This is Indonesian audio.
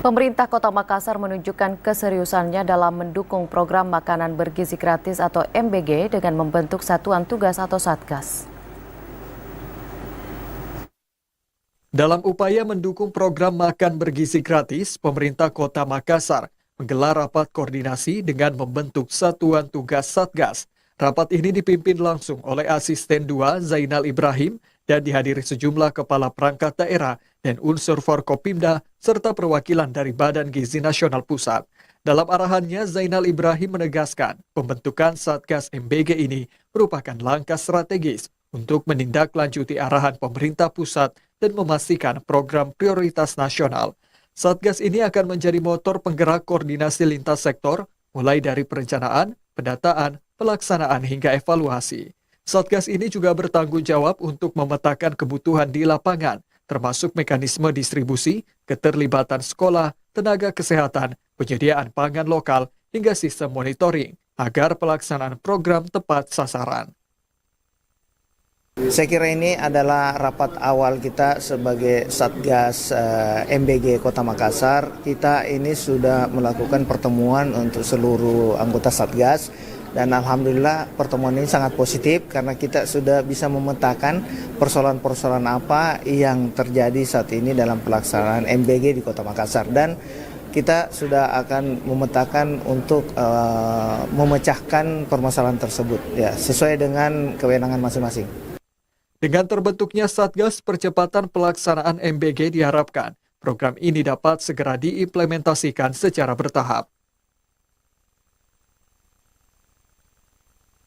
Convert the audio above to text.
Pemerintah Kota Makassar menunjukkan keseriusannya dalam mendukung program makanan bergizi gratis atau MBG dengan membentuk satuan tugas atau satgas. Dalam upaya mendukung program makan bergizi gratis, pemerintah Kota Makassar menggelar rapat koordinasi dengan membentuk satuan tugas satgas. Rapat ini dipimpin langsung oleh Asisten 2 Zainal Ibrahim dan dihadiri sejumlah kepala perangkat daerah dan unsur Forkopimda serta perwakilan dari Badan Gizi Nasional Pusat. Dalam arahannya, Zainal Ibrahim menegaskan pembentukan Satgas MBG ini merupakan langkah strategis untuk menindaklanjuti arahan pemerintah pusat dan memastikan program prioritas nasional. Satgas ini akan menjadi motor penggerak koordinasi lintas sektor, mulai dari perencanaan, pendataan, pelaksanaan hingga evaluasi. Satgas ini juga bertanggung jawab untuk memetakan kebutuhan di lapangan, termasuk mekanisme distribusi, keterlibatan sekolah, tenaga kesehatan, penyediaan pangan lokal, hingga sistem monitoring, agar pelaksanaan program tepat sasaran. Saya kira ini adalah rapat awal kita sebagai Satgas MBG Kota Makassar. Kita ini sudah melakukan pertemuan untuk seluruh anggota Satgas dan alhamdulillah pertemuan ini sangat positif karena kita sudah bisa memetakan persoalan-persoalan apa yang terjadi saat ini dalam pelaksanaan MBG di Kota Makassar dan kita sudah akan memetakan untuk memecahkan permasalahan tersebut ya sesuai dengan kewenangan masing-masing. Dengan terbentuknya Satgas Percepatan Pelaksanaan MBG diharapkan program ini dapat segera diimplementasikan secara bertahap.